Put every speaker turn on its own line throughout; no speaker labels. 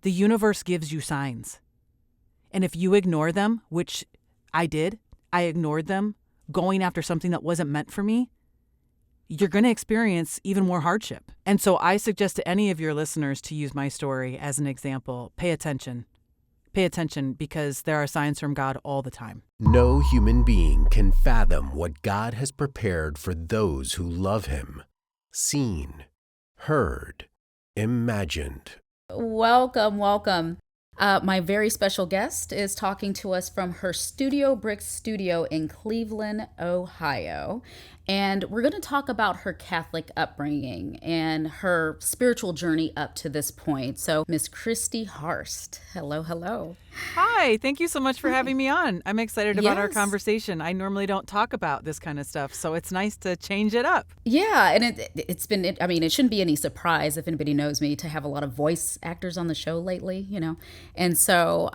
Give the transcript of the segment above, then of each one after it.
The universe gives you signs. And if you ignore them, which I did, I ignored them, going after something that wasn't meant for me, you're going to experience even more hardship. And so I suggest to any of your listeners to use my story as an example. Pay attention. Pay attention, because there are signs from God all the time.
No human being can fathom what God has prepared for those who love him. Seen, heard, imagined.
Welcome, welcome. My very special guest is talking to us from her Studio Brick studio in Cleveland, Ohio. And we're going to talk about her Catholic upbringing and her spiritual journey up to this point. So, Miss Christy Harst, hello, hello.
Hi, thank you so much for having me on. I'm excited about our
Yes.
conversation. I normally don't talk about this kind of stuff, so it's nice to change it up.
Yeah, and it's been, it shouldn't be any surprise if anybody knows me to have a lot of voice actors on the show lately, you know. And so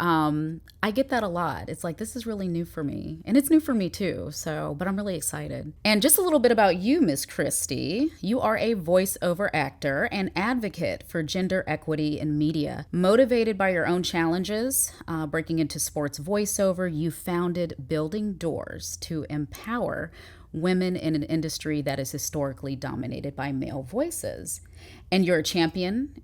I get that a lot. It's like, this is really new for me. And it's new for me too, so, but I'm really excited. And just a little bit about you, Miss Christy. You are a voiceover actor and advocate for gender equity in media. Motivated by your own challenges, breaking into sports voiceover, you founded Building Doors to empower women in an industry that is historically dominated by male voices. And you're a champion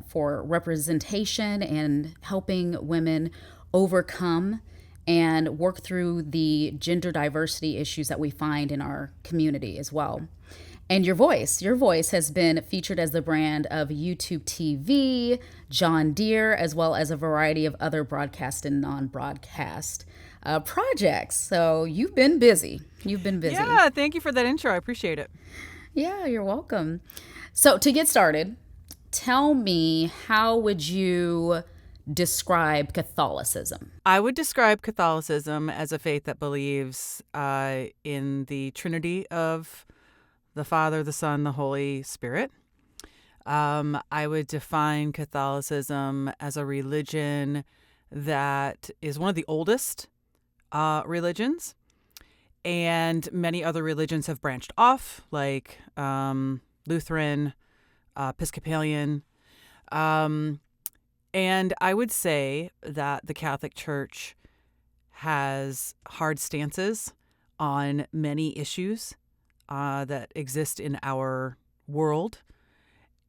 for representation and helping women overcome and work through the gender diversity issues that we find in our community as well. And your voice has been featured as the brand of YouTube TV, John Deere, as well as a variety of other broadcast and non-broadcast projects. So you've been busy.
Yeah, thank you for that intro. I appreciate it.
Yeah, you're welcome. So to get started, tell me, how would you describe Catholicism?
I would describe Catholicism as a faith that believes in the Trinity of the Father, the Son, the Holy Spirit. I would define Catholicism as a religion that is one of the oldest religions, and many other religions have branched off, like Lutheran, Episcopalian. And I would say that the Catholic Church has hard stances on many issues that exist in our world.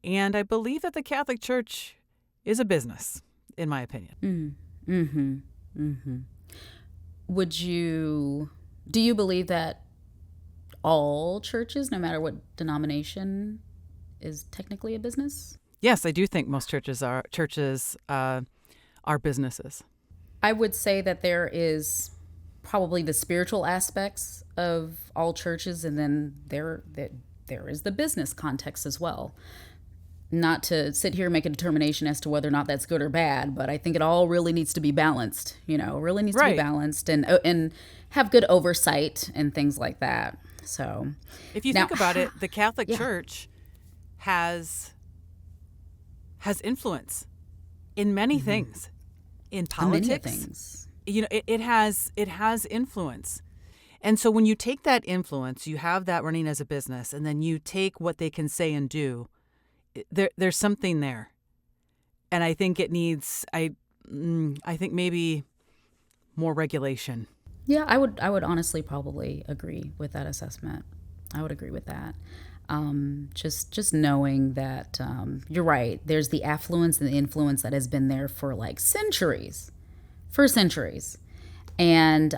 And I believe that the Catholic Church is a business, in my opinion.
Do you believe that all churches, no matter what denomination, is technically a business?
Yes, I do think most churches are businesses.
I would say that there is probably the spiritual aspects of all churches, and then there is the business context as well. Not to sit here and make a determination as to whether or not that's good or bad, but I think it all really needs to be balanced. You know, really needs to be balanced and have good oversight and things like that. So,
if you think about it, the Catholic Church has influence in many things, in politics.
Many things.
You know, it has influence. And so when you take that influence, you have that running as a business, and then you take what they can say and do, there's something there. And I think it needs, I think maybe more regulation.
Yeah, I would honestly probably agree with that assessment. I would agree with that. Just knowing that you're right. There's the affluence and the influence that has been there for like centuries. And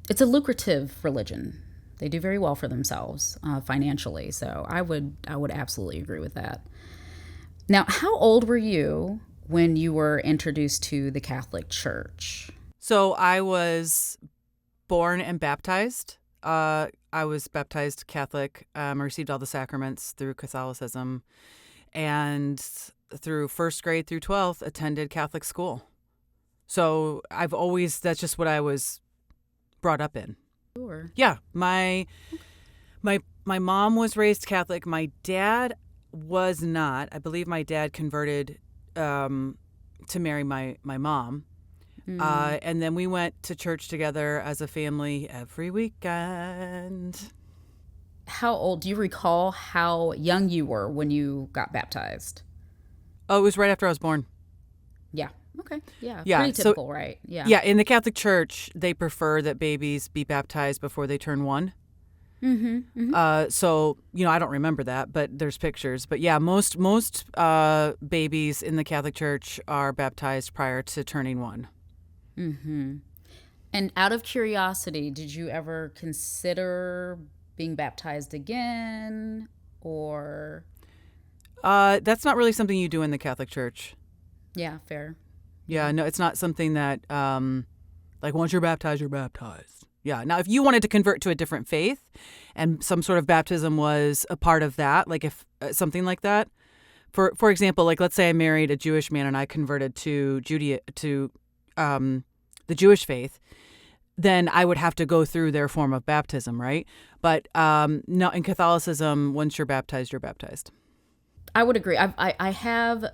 it's a lucrative religion. They do very well for themselves financially. So I would absolutely agree with that. Now, how old were you when you were introduced to the Catholic Church?
So I was born and baptized. I was baptized Catholic. I received all the sacraments through Catholicism, and through first grade through 12th attended Catholic school. So that's just what I was brought up in.
Sure.
Yeah, my mom was raised Catholic. My dad was not. I believe my dad converted to marry my mom. And then we went to church together as a family every weekend.
How old? Do you recall how young you were when you got baptized?
Oh, it was right after I was born.
Yeah. Okay. Yeah.
Yeah.
Pretty typical, right? Yeah.
Yeah, in the Catholic Church, they prefer that babies be baptized before they turn 1.
Mm-hmm. Mm-hmm.
So, I don't remember that, but there's pictures. But yeah, most babies in the Catholic Church are baptized prior to turning 1.
Mm-hmm. And out of curiosity, did you ever consider being baptized again, or?
That's not really something you do in the Catholic Church.
Yeah, fair.
Yeah,
Yeah.
no, it's not something that, like, once you're baptized, you're baptized. Yeah. Now, if you wanted to convert to a different faith and some sort of baptism was a part of that, like if something like that, for example, like let's say I married a Jewish man and I converted to the Jewish faith, then I would have to go through their form of baptism, right? But no, in Catholicism, once you're baptized, you're baptized.
I would agree. I have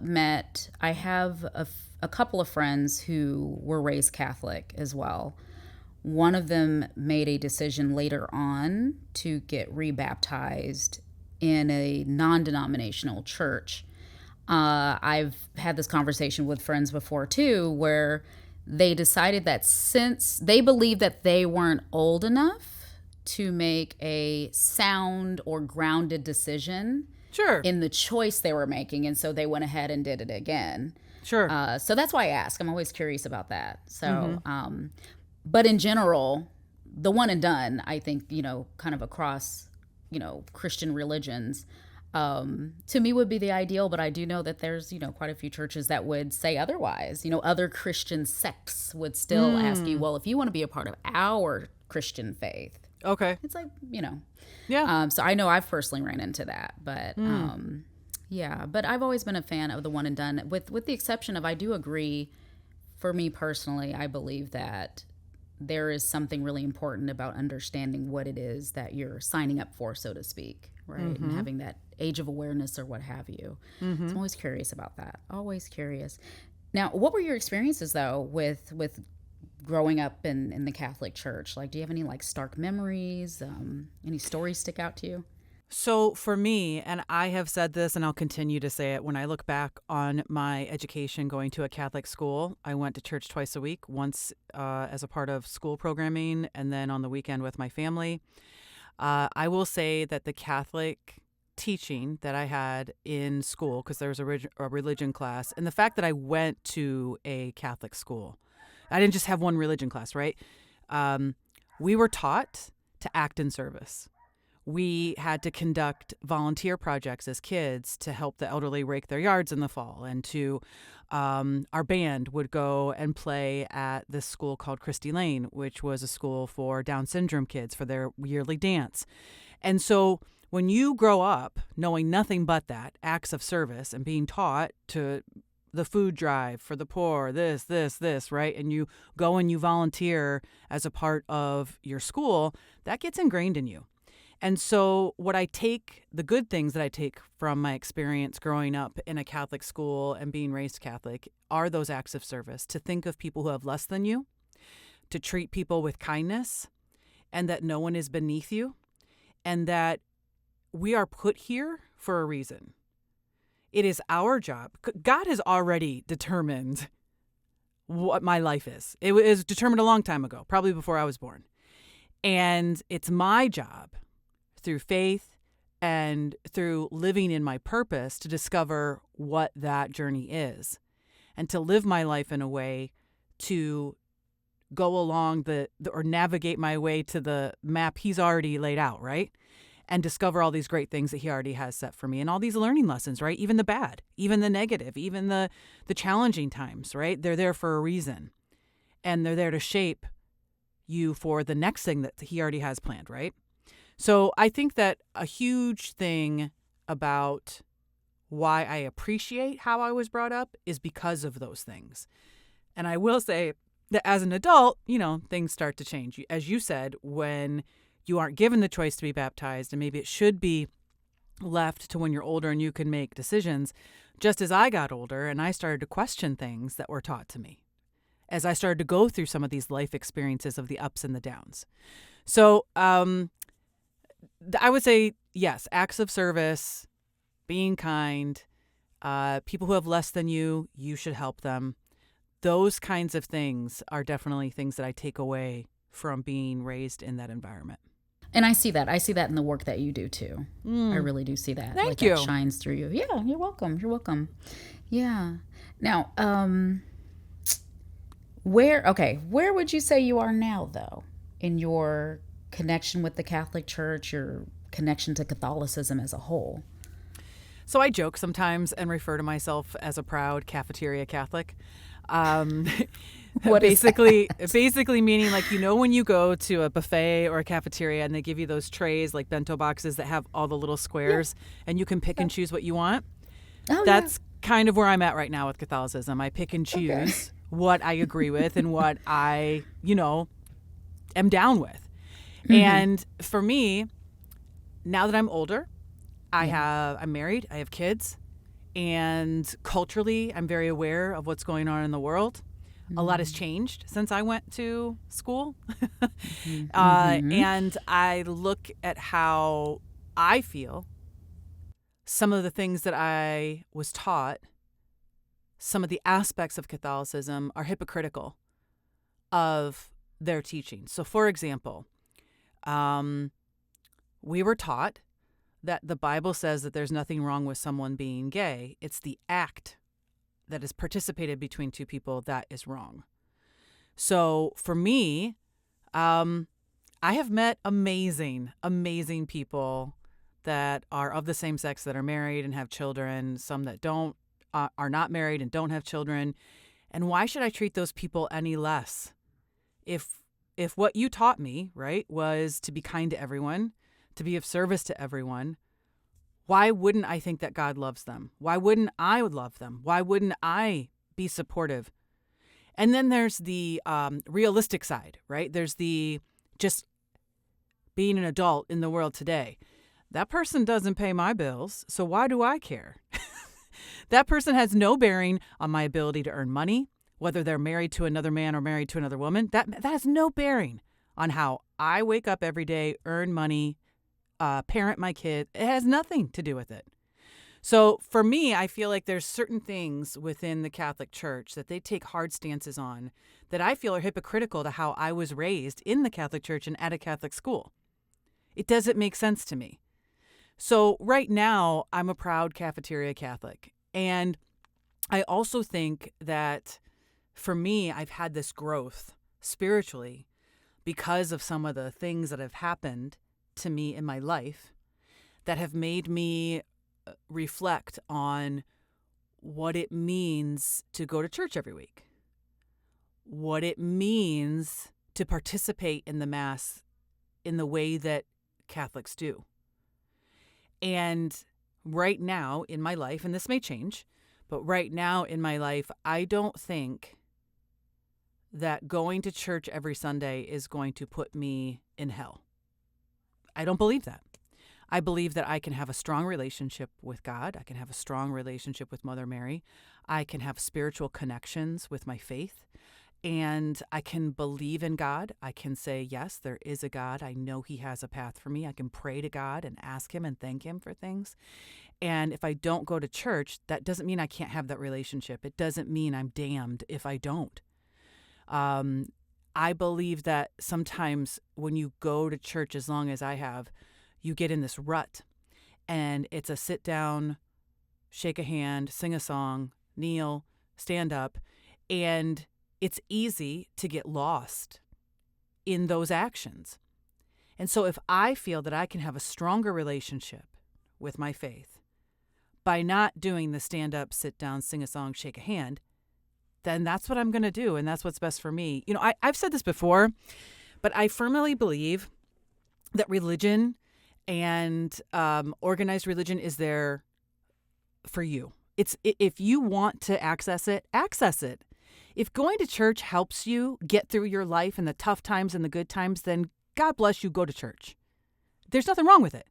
a couple of friends who were raised Catholic as well. One of them made a decision later on to get rebaptized in a non-denominational church. I've had this conversation with friends before too, where they decided that since they believed that they weren't old enough to make a sound or grounded decision
Sure.
in the choice they were making, and so they went ahead and did it again.
Sure.
So that's why I ask. I'm always curious about that. So, but in general, the one and done, I think, kind of across, Christian religions, to me would be the ideal. But I do know that there's, quite a few churches that would say otherwise. Other Christian sects would still ask you, well, if you want to be a part of our Christian faith,
Okay.
it's like,
Yeah.
so I know I've personally ran into that, but yeah, but I've always been a fan of the one and done, with the exception of, I do agree, for me personally, I believe that there is something really important about understanding what it is that you're signing up for, so to speak, right? And having that age of awareness or what have you. So I'm always curious about that. Always curious. Now, what were your experiences though with growing up in the Catholic Church? Like, do you have any like stark memories? Any stories stick out to you?
So for me, and I have said this and I'll continue to say it, when I look back on my education going to a Catholic school, I went to church twice a week, once as a part of school programming and then on the weekend with my family. I will say that the Catholic teaching that I had in school, because there was a religion class, and the fact that I went to a Catholic school, I didn't just have one religion class, right? We were taught to act in service. We had to conduct volunteer projects as kids to help the elderly rake their yards in the fall, and our band would go and play at this school called Christy Lane, which was a school for Down syndrome kids for their yearly dance. And so when you grow up knowing nothing but that, acts of service, and being taught to the food drive for the poor, this, right? And you go and you volunteer as a part of your school, that gets ingrained in you. And so the good things that I take from my experience growing up in a Catholic school and being raised Catholic are those acts of service, to think of people who have less than you, to treat people with kindness, and that no one is beneath you, and that we are put here for a reason. It is our job. God has already determined what my life is. It was determined a long time ago, probably before I was born. And it's my job, through faith and through living in my purpose, to discover what that journey is, and to live my life in a way to go along or navigate my way to the map He's already laid out, right? And discover all these great things that He already has set for me, and all these learning lessons, right? Even the bad, even the negative, even the challenging times, right? They're there for a reason, and they're there to shape you for the next thing that He already has planned, right? So I think that a huge thing about why I appreciate how I was brought up is because of those things. And I will say that as an adult, things start to change. As you said, when you aren't given the choice to be baptized, and maybe it should be left to when you're older and you can make decisions. Just as I got older and I started to question things that were taught to me, as I started to go through some of these life experiences of the ups and the downs. So I would say, yes, acts of service, being kind, people who have less than you should help them. those kinds of things are definitely things that I take away from being raised in that environment.
And I see that. I see that in the work that you do too. I
Mm,
really do see that.
thank
Like that
you.
shines through you. Yeah, you're welcome. You're welcome. Yeah. Now, where would you say you are now though in your connection with the Catholic Church, your connection to Catholicism as a whole?
So I joke sometimes and refer to myself as a proud cafeteria Catholic. Um,
What is
basically meaning like, when you go to a buffet or a cafeteria and they give you those trays like bento boxes that have all the little squares and you can pick and choose what you want.
Oh,
That's kind of where I'm at right now with Catholicism. I pick and choose what I agree with and what I, am down with. And for me, now that I'm older, I'm married, I have kids, and culturally, I'm very aware of what's going on in the world. A lot has changed since I went to school. And I look at how I feel some of the things that I was taught, some of the aspects of Catholicism are hypocritical of their teaching. So, for example, we were taught that the Bible says that there's nothing wrong with someone being gay. It's the act that is participated between two people that is wrong. So for me, I have met amazing people that are of the same sex that are married and have children, some that don't are not married and don't have children. And why should I treat those people any less? If what you taught me, right, was to be kind to everyone, to be of service to everyone, why wouldn't I think that God loves them? Why wouldn't I love them? Why wouldn't I be supportive? And then there's the realistic side, right? There's the just being an adult in the world today. That person doesn't pay my bills, so why do I care? That person has no bearing on my ability to earn money, whether they're married to another man or married to another woman. That has no bearing on how I wake up every day, earn money, parent my kid. It has nothing to do with it. So for me, I feel like there's certain things within the Catholic Church that they take hard stances on that I feel are hypocritical to how I was raised in the Catholic Church and at a Catholic school. It doesn't make sense to me. So right now, I'm a proud cafeteria Catholic. And I also think that for me, I've had this growth spiritually because of some of the things that have happened to me in my life that have made me reflect on what it means to go to church every week, what it means to participate in the Mass in the way that Catholics do. And right now in my life, and this may change, but right now in my life, I don't think that going to church every Sunday is going to put me in hell. I don't believe that. I believe that I can have a strong relationship with God. I can have a strong relationship with Mother Mary. I can have spiritual connections with my faith. And I can believe in God. I can say, yes, there is a God. I know He has a path for me. I can pray to God and ask Him and thank Him for things. And if I don't go to church, that doesn't mean I can't have that relationship. It doesn't mean I'm damned if I don't. I believe that sometimes when you go to church, as long as I have, you get in this rut. And it's a sit down, shake a hand, sing a song, kneel, stand up. And it's easy to get lost in those actions. And so if I feel that I can have a stronger relationship with my faith by not doing the stand up, sit down, sing a song, shake a hand, then that's what I'm going to do. And that's what's best for me. I've said this before, but I firmly believe that religion and organized religion is there for you. If you want to access it, access it. If going to church helps you get through your life and the tough times and the good times, then God bless you, go to church. There's nothing wrong with it.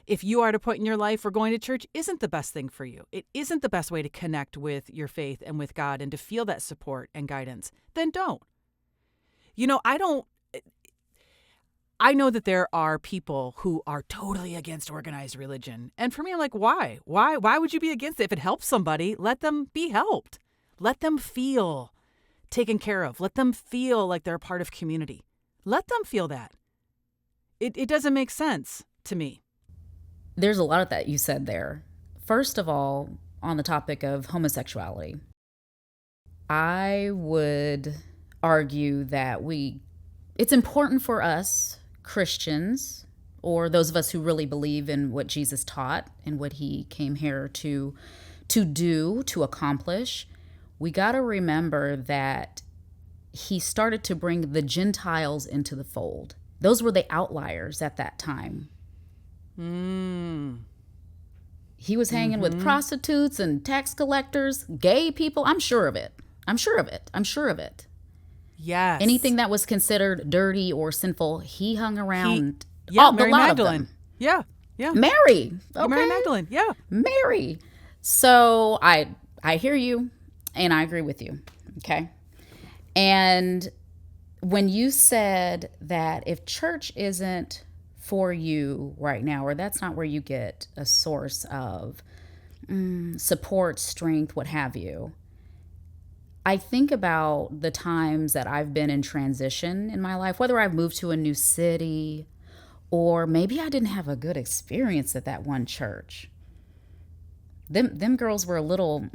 If you are at a point in your life where going to church isn't the best thing for you, it isn't the best way to connect with your faith and with God and to feel that support and guidance, then don't. I know that there are people who are totally against organized religion. And for me, I'm like, why? Why would you be against it? If it helps somebody, let them be helped. Let them feel taken care of. Let them feel like they're a part of community. Let them feel that. It doesn't make sense to me.
There's a lot of that you said there. First of all, on the topic of homosexuality, I would argue that it's important for us Christians, or those of us who really believe in what Jesus taught and what he came here to do, to accomplish. We got to remember that he started to bring the Gentiles into the fold. Those were the outliers at that time. He was hanging with prostitutes and tax collectors, gay people. I'm sure of it.
Yes.
Anything that was considered dirty or sinful, he hung around.
Mary Magdalene. Yeah.
Mary. Okay.
Mary Magdalene. Yeah.
Mary. So I hear you and I agree with you. Okay. And when you said that if church isn't for you right now, or that's not where you get a source of support, strength, what have you, I think about the times that I've been in transition in my life, whether I've moved to a new city or maybe I didn't have a good experience at that one church. Them girls were a little.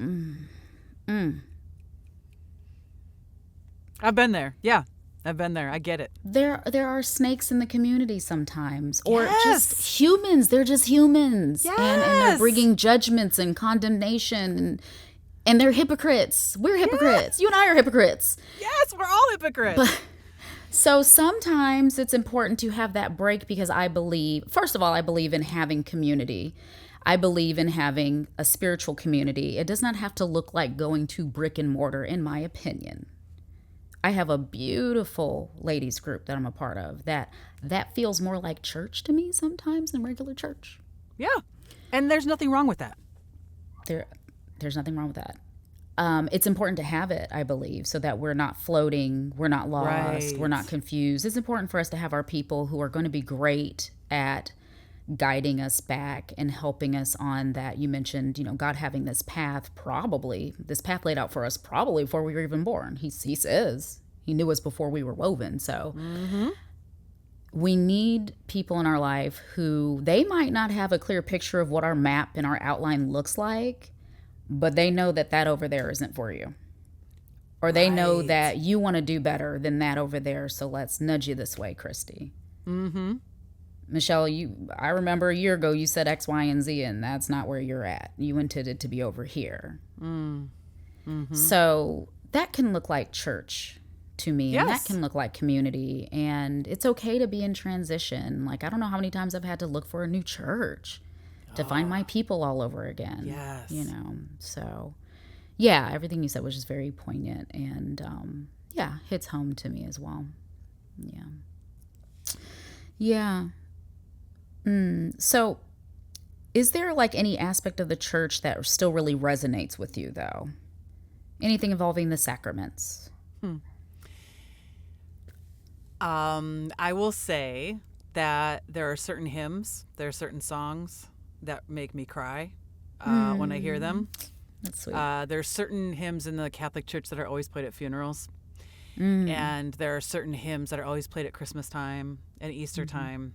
I've been there. Yeah, I've been there. I get it.
There are snakes in the community sometimes, or just humans. They're just humans, and they're bringing judgments and condemnation, and they're hypocrites. We're hypocrites. You and I are hypocrites.
Yes, we're all hypocrites.
So sometimes it's important to have that break because I believe, first of all, I believe in having community. I believe in having a spiritual community. It does not have to look like going to brick and mortar, in my opinion. I have a beautiful ladies group that I'm a part of that feels more like church to me sometimes than regular church.
Yeah. And there's nothing wrong with that.
There's nothing wrong with that. It's important to have it, I believe, so that we're not floating, we're not lost, we're not confused. It's important for us to have our people who are going to be great at guiding us back and helping us on that. You mentioned, God having this path laid out for us probably before we were even born. He says he knew us before we were woven. So we need people in our life who they might not have a clear picture of what our map and our outline looks like, but they know that over there isn't for you. Or they know that you want to do better than that over there. So let's nudge you this way, Christy. Michelle, I remember a year ago you said X, Y, and Z, and that's not where you're at. You intended to be over here. So that can look like church to me, and that can look like community, and it's okay to be in transition. Like, I don't know how many times I've had to look for a new church to find my people all over again.
Yes.
So yeah, everything you said was just very poignant and hits home to me as well. Yeah. So is there like any aspect of the church that still really resonates with you though? Anything involving the sacraments?
I will say that there are certain hymns, there are certain songs that make me cry when I hear them.
That's sweet.
There's certain hymns in the Catholic Church that are always played at funerals. And there are certain hymns that are always played at Christmas time and Easter time.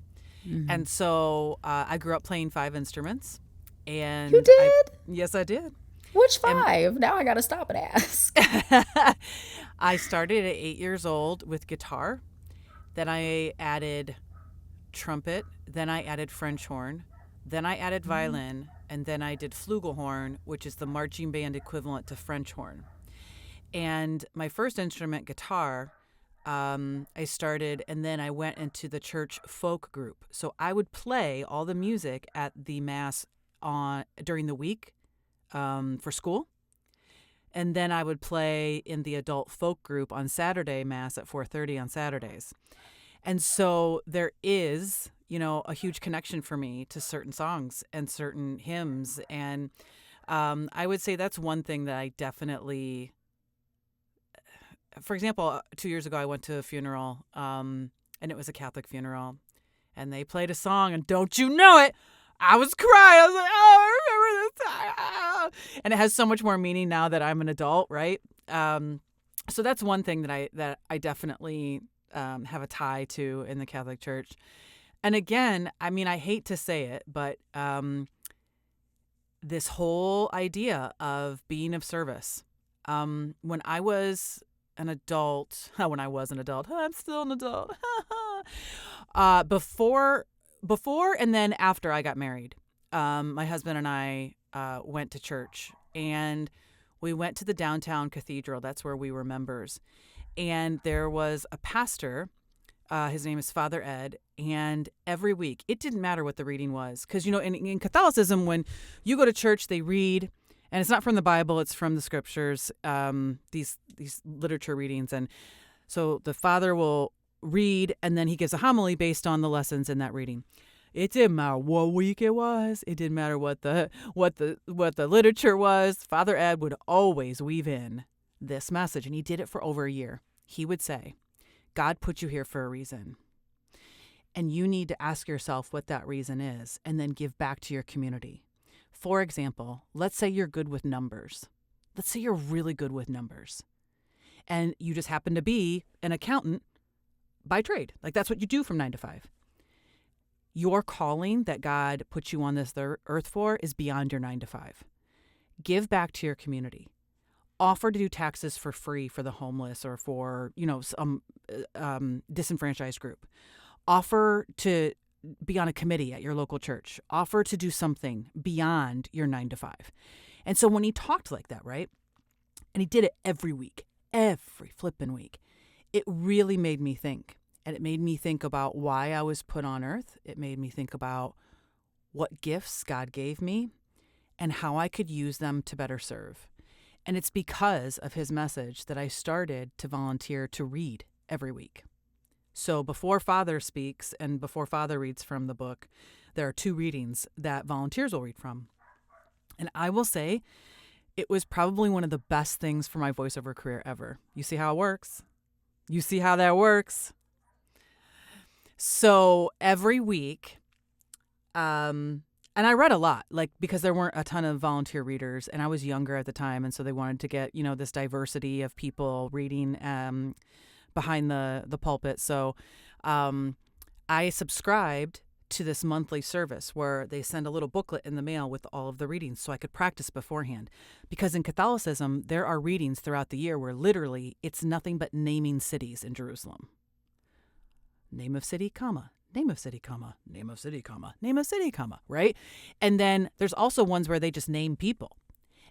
And so I grew up playing 5 instruments. And
you did?
Yes, I did.
Which 5? Now I got to stop and ask.
I started at 8 years old with guitar. Then I added trumpet. Then I added French horn. Then I added violin. And then I did flugelhorn, which is the marching band equivalent to French horn. And my first instrument, guitar, I started, and then I went into the church folk group. So I would play all the music at the mass during the week for school. And then I would play in the adult folk group on Saturday mass at 4:30 on Saturdays. And so there is, a huge connection for me to certain songs and certain hymns. And I would say that's one thing that I definitely... For example, 2 years ago, I went to a funeral, and it was a Catholic funeral, and they played a song, and don't you know it, I was crying. I was like, oh, I remember this time. And it has so much more meaning now that I'm an adult, right? So that's one thing that I definitely have a tie to in the Catholic Church. And again, I mean, I hate to say it, but this whole idea of being of service. When I was an adult, I'm still an adult. Before and then after I got married, my husband and I went to church, and we went to the downtown cathedral. That's where we were members. And there was a pastor. His name is Father Ed. And every week, it didn't matter what the reading was. Because, in Catholicism, when you go to church, they read. And it's not from the Bible, it's from the scriptures, these literature readings. And so the father will read, and then he gives a homily based on the lessons in that reading. It didn't matter what week it was. It didn't matter what the literature was. Father Ed would always weave in this message, and he did it for over a year. He would say, God put you here for a reason, and you need to ask yourself what that reason is, and then give back to your community. For example, let's say you're good with numbers. Let's say you're really good with numbers, and you just happen to be an accountant by trade. Like, that's what you do from 9 to 5. Your calling that God put you on this earth for is beyond your 9 to 5. Give back to your community. Offer to do taxes for free for the homeless or for, some disenfranchised group. Offer to be on a committee at your local church. Offer to do something beyond your 9 to 5. And so when he talked like that, right, and he did it every week, every flipping week, it really made me think. And it made me think about why I was put on earth. It made me think about what gifts God gave me and how I could use them to better serve. And it's because of his message that I started to volunteer to read every week. So before Father speaks and before Father reads from the book, there are 2 readings that volunteers will read from. And I will say it was probably one of the best things for my voiceover career ever. You see how it works? You see how that works? So every week, and I read a lot, because there weren't a ton of volunteer readers, and I was younger at the time, and so they wanted to get, this diversity of people reading behind the pulpit. So I subscribed to this monthly service where they send a little booklet in the mail with all of the readings so I could practice beforehand. Because in Catholicism, there are readings throughout the year where literally it's nothing but naming cities in Jerusalem. Name of city, comma, name of city, comma, name of city, comma, name of city, comma, right? And then there's also ones where they just name people.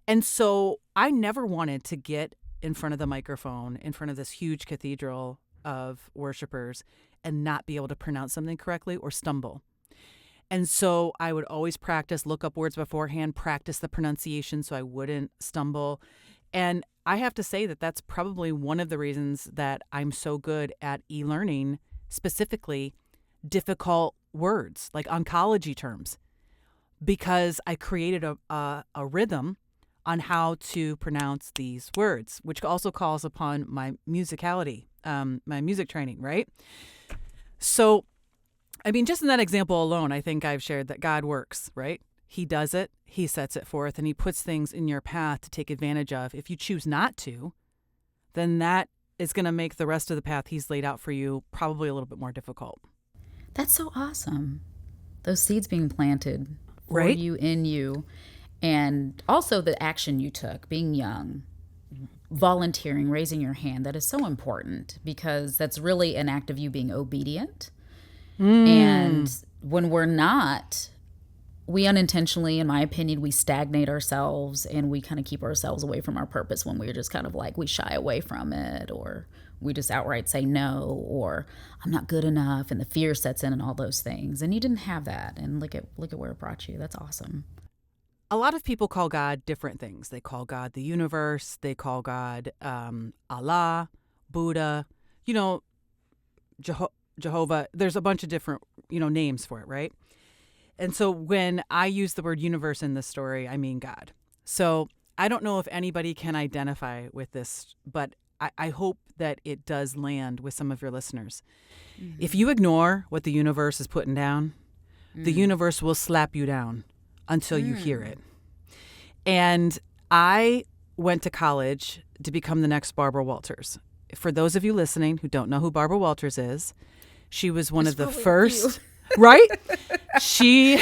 And so I never wanted to get in front of the microphone, in front of this huge cathedral of worshipers, and not be able to pronounce something correctly or stumble. And so I would always practice, look up words beforehand, practice the pronunciation so I wouldn't stumble. And I have to say that that's probably one of the reasons that I'm so good at e-learning, specifically difficult words like oncology terms, because I created a rhythm on how to pronounce these words, which also calls upon my musicality, my music training, right? So, I mean, just in that example alone, I think I've shared that God works, right? He does it, he sets it forth, and he puts things in your path to take advantage of. If you choose not to, then that is going to make the rest of the path he's laid out for you probably a little bit more difficult.
That's so awesome. Those seeds being planted for
Right?
you, in you, and also the action you took, being young, volunteering, raising your hand, that is so important because that's really an act of you being obedient. And when we're not, we unintentionally, in my opinion, we stagnate ourselves and we kind of keep ourselves away from our purpose when we're just kind of like, we shy away from it, or we just outright say no, or I'm not good enough, and the fear sets in and all those things. And you didn't have that. And look at where it brought you. That's awesome.
A lot of people call God different things. They call God the universe. They call God Allah, Buddha, Jehovah. There's a bunch of different, names for it, right? And so when I use the word universe in this story, I mean God. So I don't know if anybody can identify with this, but I hope that it does land with some of your listeners. Mm-hmm. If you ignore what the universe is putting down, the universe will slap you down until you hear it. And I went to college to become the next Barbara Walters. For those of you listening who don't know who Barbara Walters is, she was one of the first, right? She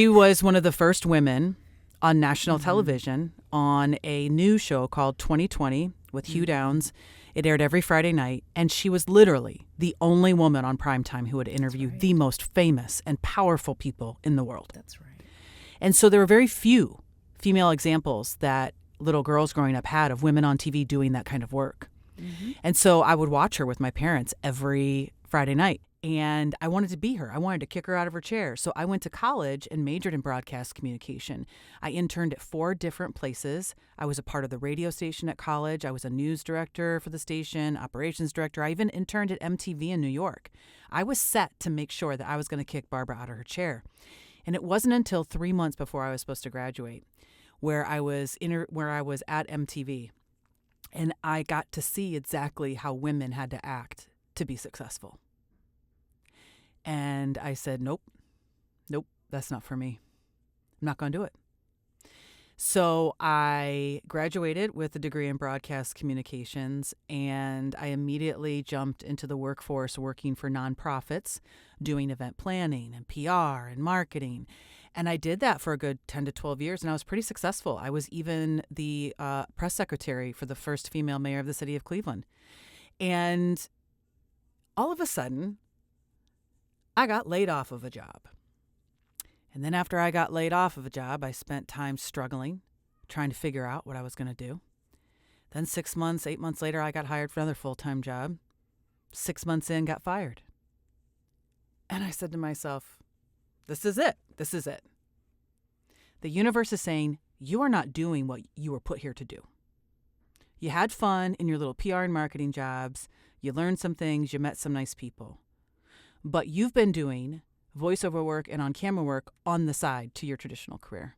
was one of the first women on national television on a news show called 2020 with Hugh Downs. It aired every Friday night, and she was literally the only woman on primetime who would interview the most famous and powerful people in the world.
That's right.
And so there were very few female examples that little girls growing up had of women on TV doing that kind of work. And so I would watch her with my parents every Friday night. And I wanted to be her. I wanted to kick her out of her chair. So I went to college and majored in broadcast communication. I interned at 4 different places. I was a part of the radio station at college. I was a news director for the station, operations director. I even interned at MTV in New York. I was set to make sure that I was going to kick Barbara out of her chair. And it wasn't until 3 months before I was supposed to graduate where I was at MTV. And I got to see exactly how women had to act to be successful. And I said, nope, that's not for me. I'm not going to do it. So I graduated with a degree in broadcast communications, and I immediately jumped into the workforce working for nonprofits, doing event planning and PR and marketing. And I did that for a good 10 to 12 years, and I was pretty successful. I was even the press secretary for the first female mayor of the city of Cleveland. And all of a sudden, I got laid off of a job. And then after I got laid off of a job, I spent time struggling, trying to figure out what I was going to do. Then 6 months, 8 months later, I got hired for another full-time job. 6 months in, got fired. And I said to myself, this is it. This is it. The universe is saying, you are not doing what you were put here to do. You had fun in your little PR and marketing jobs. You learned some things. You met some nice people. But you've been doing voiceover work and on-camera work on the side to your traditional career.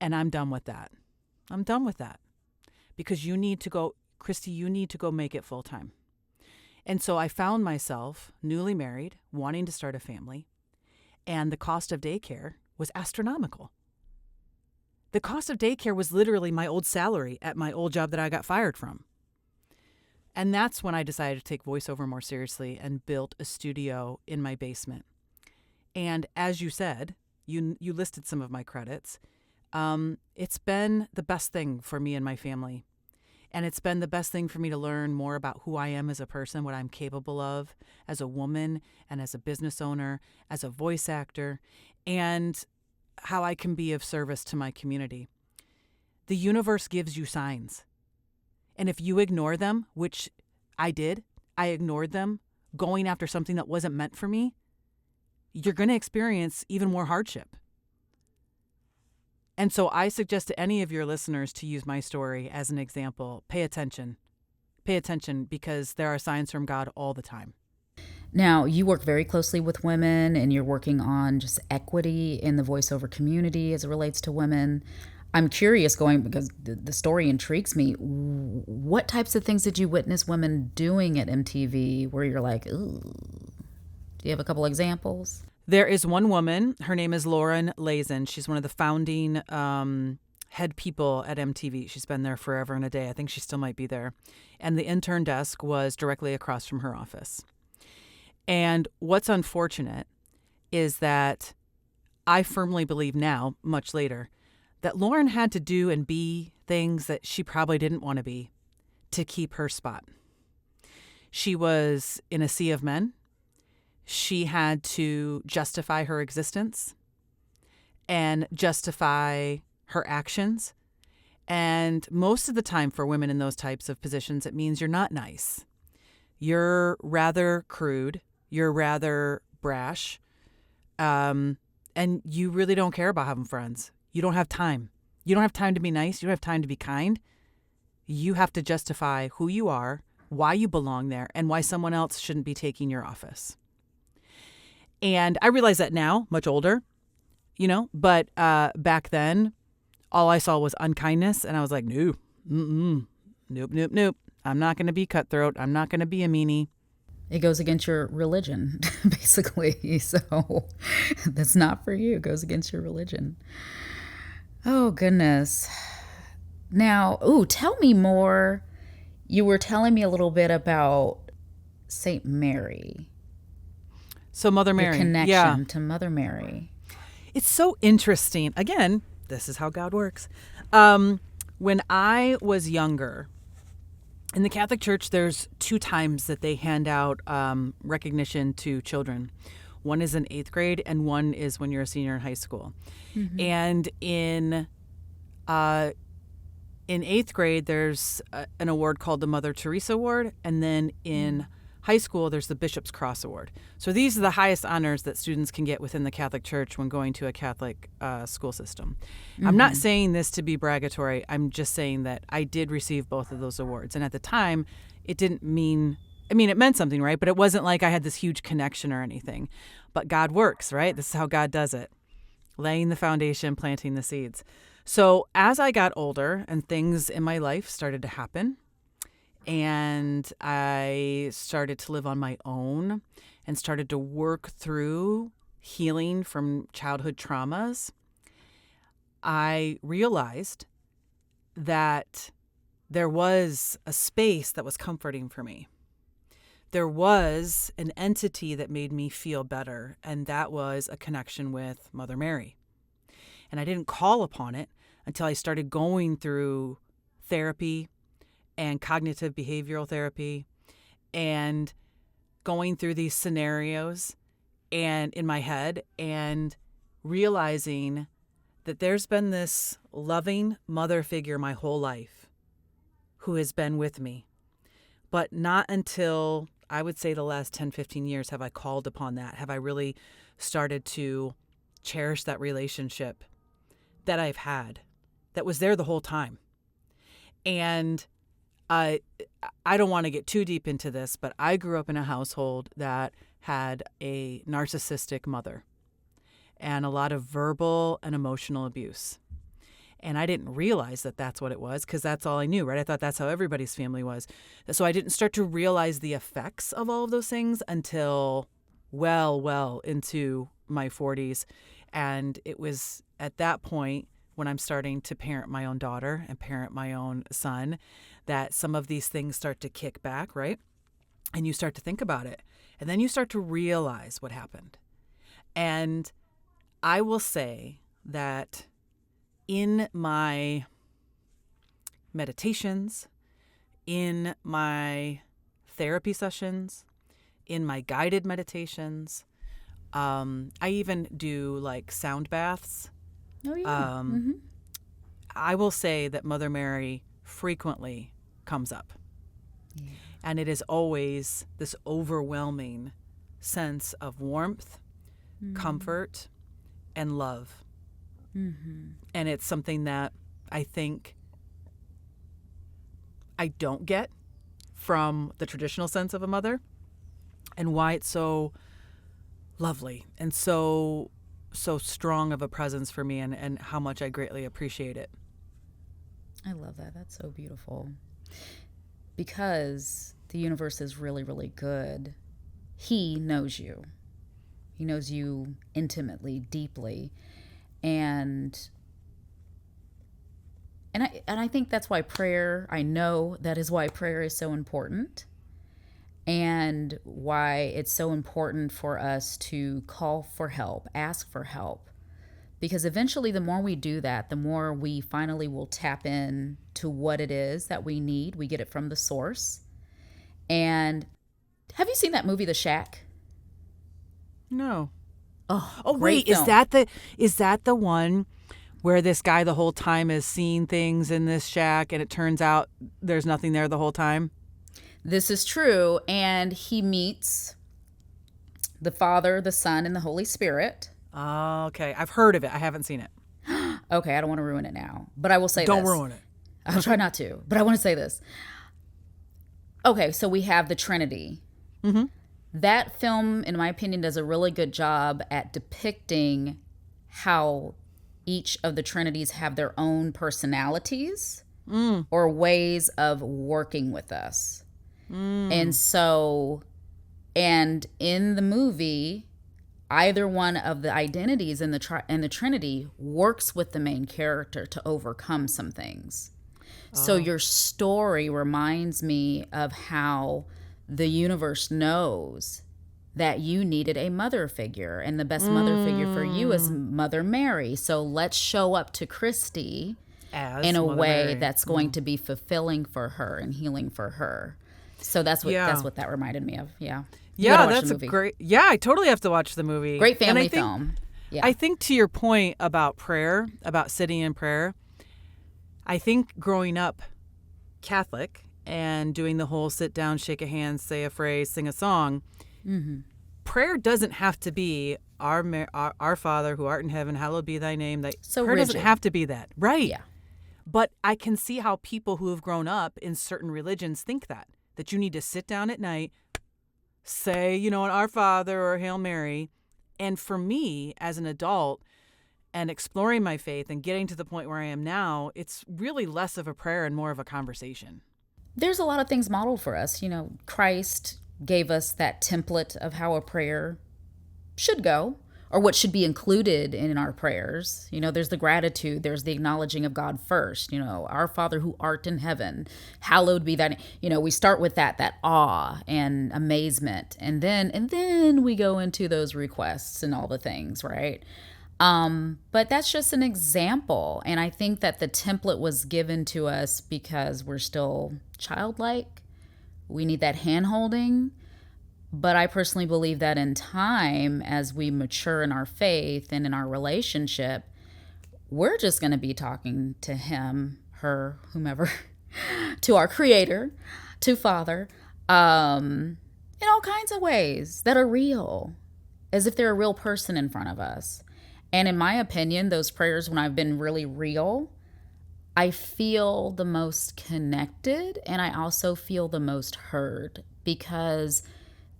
And I'm done with that. I'm done with that. Because you need to go, Christy, you need to go make it full-time. And so I found myself newly married, wanting to start a family, and the cost of daycare was astronomical. The cost of daycare was literally my old salary at my old job that I got fired from. And that's when I decided to take voiceover more seriously and built a studio in my basement. And as you said, you listed some of my credits. It's been the best thing for me and my family. And it's been the best thing for me to learn more about who I am as a person, what I'm capable of as a woman and as a business owner, as a voice actor, and how I can be of service to my community. The universe gives you signs. And if you ignore them, which I did, I ignored them, going after something that wasn't meant for me, you're going to experience even more hardship. And so I suggest to any of your listeners to use my story as an example. Pay attention. Pay attention, because there are signs from God all the time.
Now, you work very closely with women, and you're working on just equity in the voiceover community as it relates to women. I'm curious, because the story intrigues me. What types of things did you witness women doing at MTV where you're like, ooh? Do you have a couple examples?
There is one woman. Her name is Lauren Lazen. She's one of the founding head people at MTV. She's been there forever and a day. I think she still might be there. And the intern desk was directly across from her office. And what's unfortunate is that I firmly believe now, much later, that Lauren had to do and be things that she probably didn't want to be to keep her spot. She was in a sea of men. She had to justify her existence and justify her actions. And most of the time for women in those types of positions, it means you're not nice. You're rather crude. You're rather brash. And you really don't care about having friends. You don't have time. You don't have time to be nice. You don't have time to be kind. You have to justify who you are, why you belong there, and why someone else shouldn't be taking your office. And I realize that now, much older, but back then, all I saw was unkindness. And I was like, nope. I'm not going to be cutthroat. I'm not going to be a meanie.
It goes against your religion, basically. So that's not for you. It goes against your religion. Oh, goodness. Now, tell me more. You were telling me a little bit about Saint Mary,
So Mother
your
Mary, yeah.
connection to Mother Mary.
It's so interesting. Again, this is how God works. When I was younger, in the Catholic Church, there's 2 times that they hand out recognition to children. One is in 8th grade, and one is when you're a senior in high school. And in 8th grade, there's an award called the Mother Teresa Award, and then in high school, there's the Bishop's Cross Award. So these are the highest honors that students can get within the Catholic Church when going to a Catholic school system. I'm not saying this to be bragatory. I'm just saying that I did receive both of those awards. And at the time, it didn't mean, it meant something, right? But it wasn't like I had this huge connection or anything. But God works, right? This is how God does it. Laying the foundation, planting the seeds. So as I got older and things in my life started to happen, and I started to live on my own and started to work through healing from childhood traumas, I realized that there was a space that was comforting for me. There was an entity that made me feel better, and that was a connection with Mother Mary. And I didn't call upon it until I started going through therapy and cognitive behavioral therapy and going through these scenarios and in my head and realizing that there's been this loving mother figure my whole life who has been with me. But not until, I would say, the last 10, 15 years have I called upon that. Have I really started to cherish that relationship that I've had that was there the whole time. And I don't want to get too deep into this, but I grew up in a household that had a narcissistic mother and a lot of verbal and emotional abuse. And I didn't realize that that's what it was because that's all I knew, right? I thought that's how everybody's family was. So I didn't start to realize the effects of all of those things until well into my 40s. And it was at that point when I'm starting to parent my own daughter and parent my own son that some of these things start to kick back, right? And you start to think about it. And then you start to realize what happened. And I will say that in my meditations, in my therapy sessions, in my guided meditations, I even do like sound baths.
Oh, yeah.
I will say that Mother Mary frequently comes up.
Yeah.
And it is always this overwhelming sense of warmth, comfort, and love. And it's something that I think I don't get from the traditional sense of a mother, and why it's so lovely and so strong of a presence for me, and how much I greatly appreciate it.
I love that. That's so beautiful. Because the universe is really, really good. He knows you. He knows you intimately, deeply. And I think that's why prayer, I know that is why prayer is so important. And why it's so important for us to call for help, ask for help. Because eventually the more we do that, the more we finally will tap in to what it is that we need. We get it from the source. And have you seen that movie, The Shack?
No.
Oh,
wait,
film.
is that the one where this guy the whole time is seeing things in this shack and it turns out there's nothing there the whole time?
This is true. And he meets the Father, the Son, and the Holy Spirit.
Okay. I've heard of it. I haven't seen it.
Okay, I don't want to ruin it now, but I will say
Don't
this.
ruin it.
I'll try not to, but I want to say this. Okay, so we have the Trinity. That film, in my opinion, does a really good job at depicting how each of the Trinities have their own personalities or ways of working with us. And so, and in the movie, either one of the identities in the Trinity works with the main character to overcome some things. So your story reminds me of how the universe knows that you needed a mother figure, and the best mother figure for you is Mother Mary. So let's show up to Christy in
As
a
Mother
way
Mary.
that's going to be fulfilling for her and healing for her. So that's
Yeah.
what that reminded me of. Yeah. You
Yeah,
gotta watch
that's
the
a
movie.
great. Yeah, I totally have to watch the movie.
Great
And I
family
think-
film. Yeah.
I think to your point about prayer, about sitting in prayer, I think growing up Catholic and doing the whole sit down, shake a hand, say a phrase, sing a song, prayer doesn't have to be our Father who art in heaven, hallowed be thy name.
So
prayer doesn't
rigid.
have to be that. Right.
Yeah.
But I can see how people who have grown up in certain religions think that you need to sit down at night, say, an Our Father or Hail Mary. And for me, as an adult and exploring my faith and getting to the point where I am now, it's really less of a prayer and more of a conversation.
There's a lot of things modeled for us. Christ gave us that template of how a prayer should go, or what should be included in our prayers. There's the gratitude, there's the acknowledging of God first. Our Father who art in heaven, hallowed be thy name. We start with that awe and amazement, and then we go into those requests and all the things, right? But that's just an example. And I think that the template was given to us because we're still childlike. We need that hand holding. But I personally believe that in time, as we mature in our faith and in our relationship, we're just going to be talking to him, her, whomever, to our creator, to Father, in all kinds of ways that are real, as if they're a real person in front of us. And in my opinion, those prayers, when I've been really real, I feel the most connected, and I also feel the most heard, because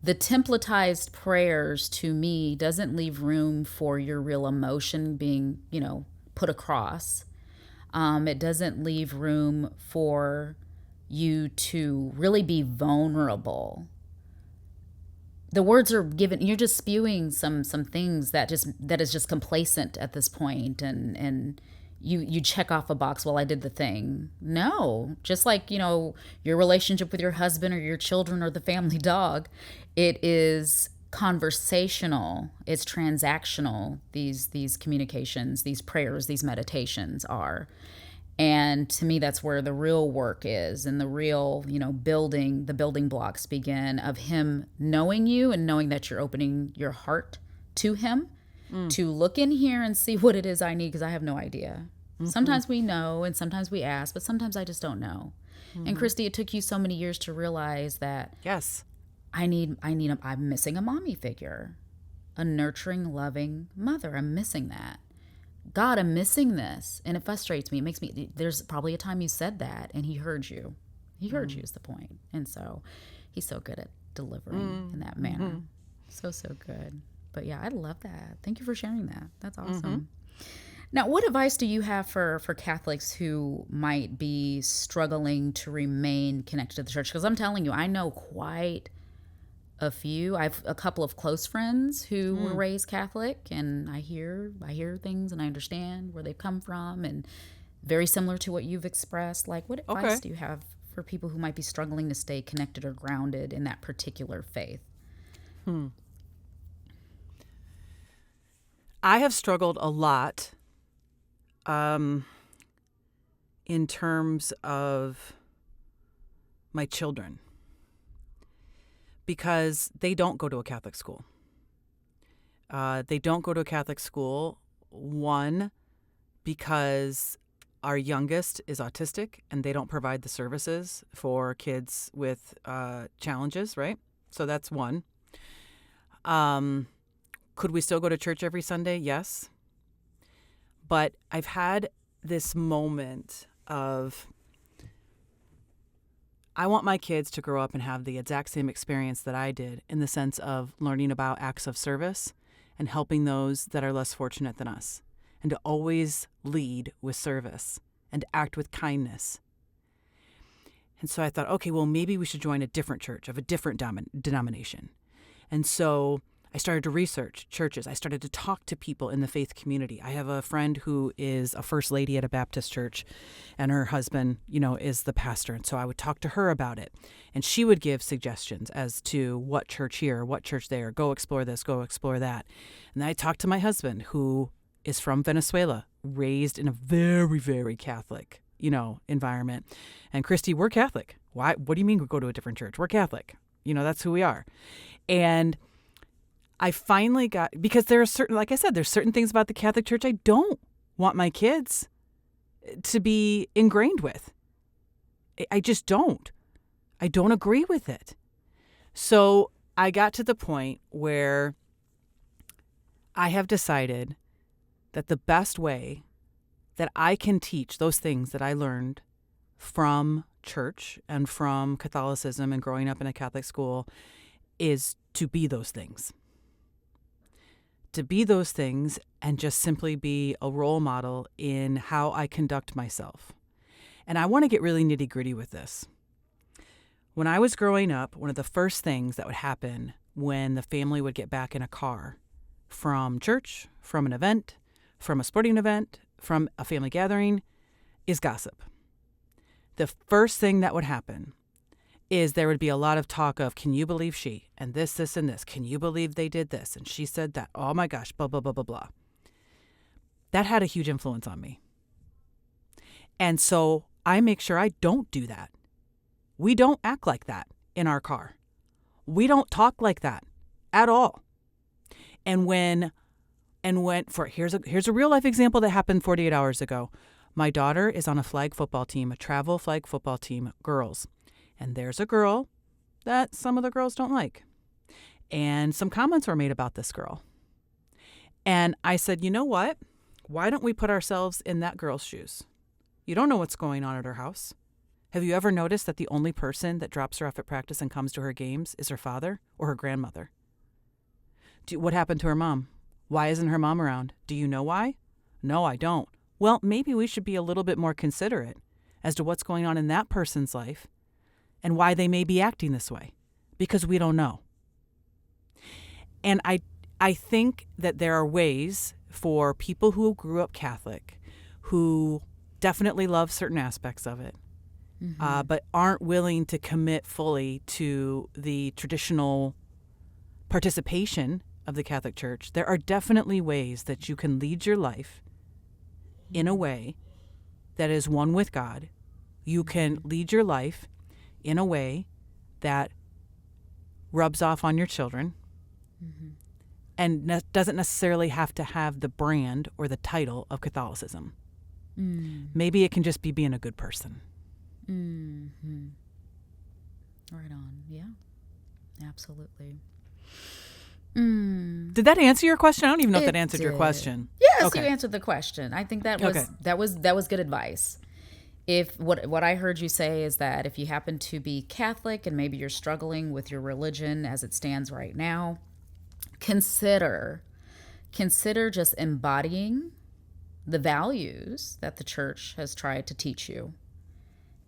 the templatized prayers to me doesn't leave room for your real emotion being, put across. It doesn't leave room for you to really be vulnerable. The words are given, you're just spewing some things that is just complacent at this point, and you check off a box, well, I did the thing. No, just like, your relationship with your husband or your children or the family dog, it is conversational, it's transactional, these communications, these prayers, these meditations are. And to me, that's where the real work is, and the real, the building blocks begin, of him knowing you and knowing that you're opening your heart to him, to look in here and see what it is I need, because I have no idea. Sometimes we know, and sometimes we ask, but sometimes I just don't know. And Christy, it took you so many years to realize that
Yes.
I'm missing a mommy figure, a nurturing, loving mother. I'm missing that. God, I'm missing this. And it frustrates me. It makes me, there's probably a time you said that and he heard you. He heard you is the point. And so he's so good at delivering in that manner. So good. But yeah, I love that. Thank you for sharing that. That's awesome. Now, what advice do you have for Catholics who might be struggling to remain connected to the church? Because I'm telling you, I know quite a few. I have a couple of close friends who were raised Catholic, and I hear things and I understand where they've come from, and very similar to what you've expressed. Like, what advice do you have for people who might be struggling to stay connected or grounded in that particular faith?
I have struggled a lot in terms of my children, because they don't go to a Catholic school. They don't go to a Catholic school, one, because our youngest is autistic and they don't provide the services for kids with challenges, right? So that's one. Could we still go to church every Sunday? Yes. But I've had this moment of, I want my kids to grow up and have the exact same experience that I did, in the sense of learning about acts of service and helping those that are less fortunate than us, and to always lead with service and act with kindness. And so I thought, okay, well, maybe we should join a different church of a different denomination. And so I started to research churches. I started to talk to people in the faith community. I have a friend who is a first lady at a Baptist church, and her husband, is the pastor. And so I would talk to her about it. And she would give suggestions as to what church here, what church there, go explore this, go explore that. And then I talked to my husband, who is from Venezuela, raised in a very, very Catholic, environment. And Christy, we're Catholic. Why? What do you mean we go to a different church? We're Catholic. That's who we are. And I finally because there are certain, like I said, there's certain things about the Catholic Church I don't want my kids to be ingrained with. I just don't. I don't agree with it. So I got to the point where I have decided that the best way that I can teach those things that I learned from church and from Catholicism and growing up in a Catholic school is to be those things. To be those things and just simply be a role model in how I conduct myself. And I want to get really nitty-gritty with this. When I was growing up, one of the first things that would happen when the family would get back in a car from church, from an event, from a sporting event, from a family gathering, is gossip. The first thing that would happen is there would be a lot of talk of, can you believe she, and this, and this, can you believe they did this, and she said that, oh my gosh, blah, blah, blah, blah, blah. That had a huge influence on me. And so I make sure I don't do that. We don't act like that in our car. We don't talk like that at all. And here's a real life example that happened 48 hours ago. My daughter is on a flag football team, a travel flag football team, girls. And there's a girl that some of the girls don't like. And some comments were made about this girl. And I said, you know what? Why don't we put ourselves in that girl's shoes? You don't know what's going on at her house. Have you ever noticed that the only person that drops her off at practice and comes to her games is her father or her grandmother? What happened to her mom? Why isn't her mom around? Do you know why? No, I don't. Well, maybe we should be a little bit more considerate as to what's going on in that person's life and why they may be acting this way, because we don't know. And I think that there are ways for people who grew up Catholic, who definitely love certain aspects of it, but aren't willing to commit fully to the traditional participation of the Catholic Church. There are definitely ways that you can lead your life in a way that is one with God. You can lead your life in a way that rubs off on your children and doesn't necessarily have to have the brand or the title of Catholicism. Maybe it can just be being a good person.
Right on. Yeah, absolutely.
Did that answer your question? I don't even know if that answered your question.
Yes,
Okay.
you answered the question. I think that was good advice. If what I heard you say is that if you happen to be Catholic and maybe you're struggling with your religion as it stands right now, consider just embodying the values that the church has tried to teach you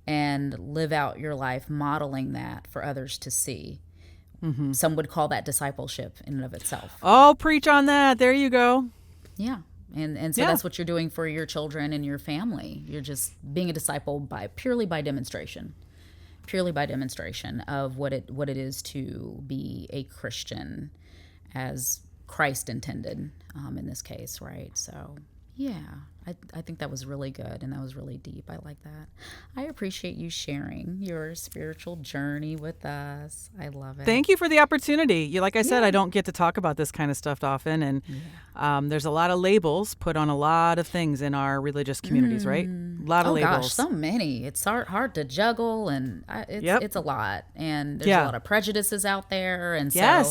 and live out your life modeling that for others to see. Some would call that discipleship in and of itself.
Oh, preach on that. There you go.
Yeah. And so that's what you're doing for your children and your family. You're just being a disciple purely by demonstration of what it is to be a Christian as Christ intended in this case, right? So, yeah, I think that was really good and that was really deep. I like that. I appreciate you sharing your spiritual journey with us. I love it.
Thank you for the opportunity. Like I said, I don't get to talk about this kind of stuff often. And there's a lot of labels put on a lot of things in our religious communities, right? A lot of labels.
Gosh, so many. It's hard to juggle and it's a lot. And there's a lot of prejudices out there. And so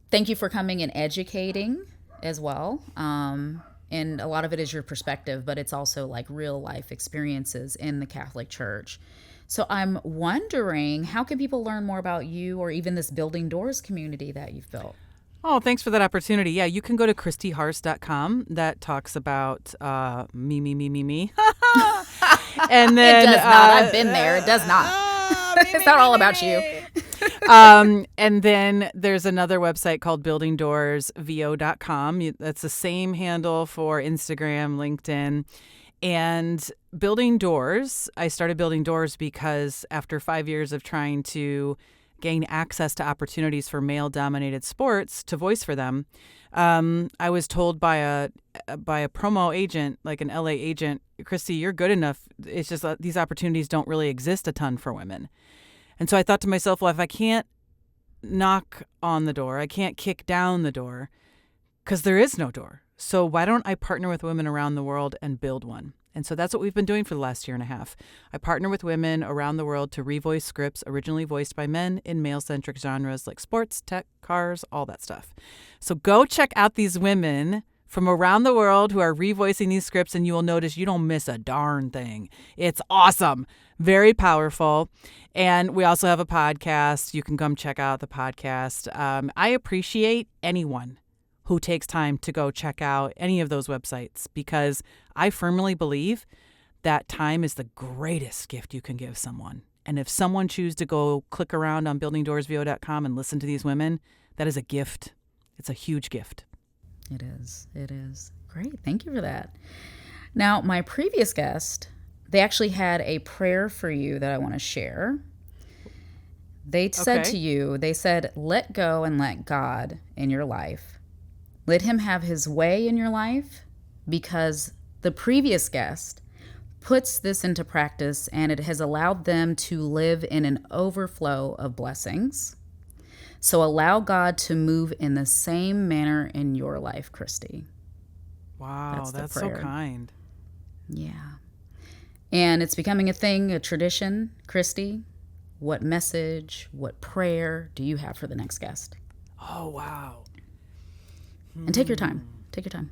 thank you for coming and educating as well. And a lot of it is your perspective, but it's also like real life experiences in the Catholic Church. So I'm wondering, how can people learn more about you or even this Building Doors community that you've built?
Oh, thanks for that opportunity. Yeah, you can go to ChristyHarst.com. That talks about me. And then
it does not. I've been there. It does not. It's not all about you.
And then there's another website called buildingdoorsvo.com. That's the same handle for Instagram, LinkedIn. And building doors, I started building doors because after 5 years of trying to gain access to opportunities for male-dominated sports to voice for them, I was told by a promo agent, like an LA agent, Christy, you're good enough. It's just these opportunities don't really exist a ton for women. And so I thought to myself, well, if I can't knock on the door, I can't kick down the door, because there is no door. So why don't I partner with women around the world and build one? And so that's what we've been doing for the last year and a half. I partner with women around the world to revoice scripts originally voiced by men in male-centric genres like sports, tech, cars, all that stuff. So go check out these women from around the world who are revoicing these scripts, and you will notice you don't miss a darn thing. It's awesome. Very powerful. And we also have a podcast. You can come check out the podcast. I appreciate anyone who takes time to go check out any of those websites, because I firmly believe that time is the greatest gift you can give someone. And if someone chooses to go click around on buildingdoorsvo.com and listen to these women, that is a gift. It's a huge gift.
It is. It is. Great. Thank you for that. Now, my previous guest, they actually had a prayer for you that I want to share. They said to you, they said, let go and let God in your life. Let him have his way in your life, because the previous guest puts this into practice and it has allowed them to live in an overflow of blessings. So allow God to move in the same manner in your life, Christy.
Wow, that's so kind.
Yeah. And it's becoming a thing, a tradition. Christy, what message, what prayer do you have for the next guest?
Oh, wow.
And take your time. Take your time.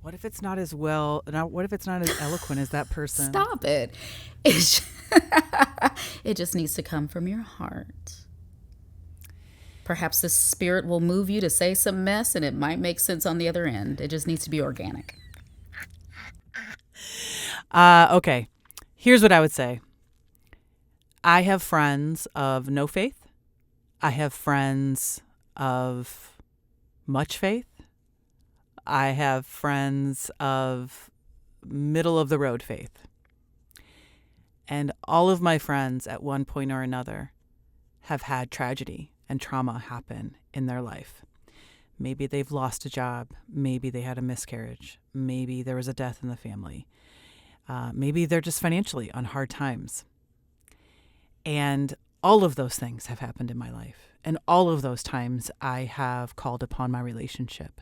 What if it's not as well? Now, what if it's not as eloquent as that person?
Stop it. It just needs to come from your heart. Perhaps the spirit will move you to say some mess and it might make sense on the other end. It just needs to be organic.
Okay. Here's what I would say. I have friends of no faith. I have friends of much faith. I have friends of middle of the road faith. And all of my friends at one point or another have had tragedy and trauma happen in their life. Maybe they've lost a job. Maybe they had a miscarriage. Maybe there was a death in the family. Maybe they're just financially on hard times. And all of those things have happened in my life. And all of those times I have called upon my relationship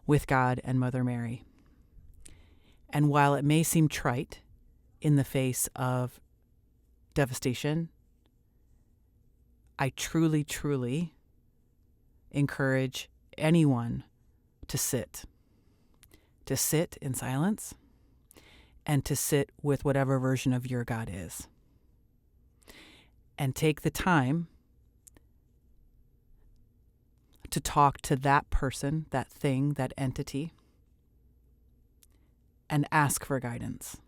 with God and Mother Mary. And while it may seem trite in the face of devastation, I truly, truly encourage anyone to sit in silence and to sit with whatever version of your God is. And take the time to talk to that person, that thing, that entity, and ask for guidance.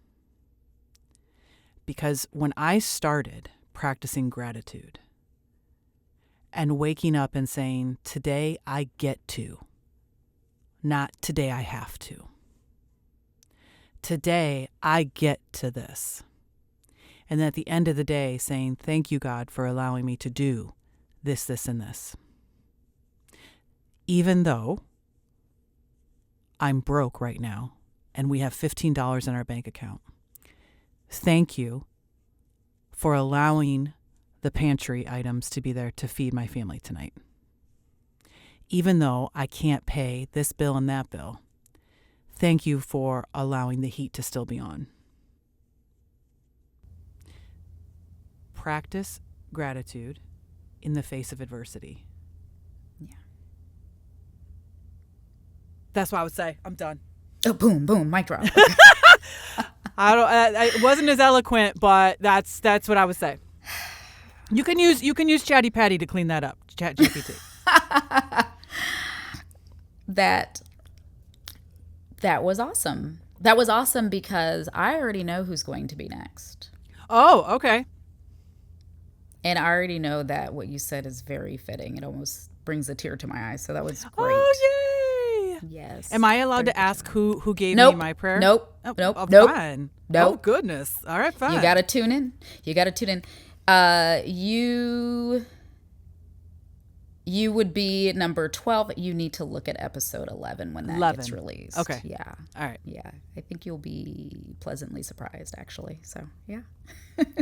Because when I started practicing gratitude and waking up and saying, today I get to, not today I have to. Today I get to this. And then at the end of the day saying, thank you, God, for allowing me to do this, this, and this. Even though I'm broke right now and we have $15 in our bank account. Thank you for allowing the pantry items to be there to feed my family tonight. Even though I can't pay this bill and that bill, thank you for allowing the heat to still be on. Practice gratitude in the face of adversity.
Yeah.
That's what I would say. I'm done.
Oh, boom, boom, mic drop.
It wasn't as eloquent, but that's what I would say. You can use Chatty Patty to clean that up. Chat GPT.
that was awesome. That was awesome because I already know who's going to be next.
Oh, okay.
And I already know that what you said is very fitting. It almost brings a tear to my eye. So that was great.
Oh, yay.
Yes.
Am I allowed to ask who gave
Nope.
me my prayer?
Nope.
Oh,
Nope.
oh,
Nope.
Fine.
Nope.
Oh, goodness. All right, fine.
You got to tune in. You would be number 12. You need to look at episode 11 when that
11.
gets released.
Okay.
Yeah.
All right.
Yeah. I think you'll be pleasantly surprised, actually. So, yeah.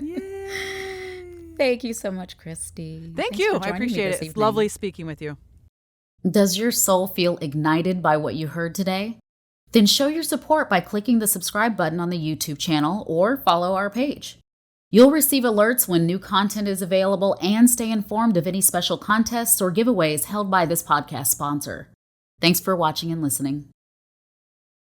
Yay.
Thank you so much, Christy.
Thank
Thanks
you.
for
I
joining me
appreciate
this
it. It's
evening.
lovely speaking with you.
Does your soul feel ignited by what you heard today? Then show your support by clicking the subscribe button on the YouTube channel or follow our page. You'll receive alerts when new content is available and stay informed of any special contests or giveaways held by this podcast sponsor. Thanks for watching and listening.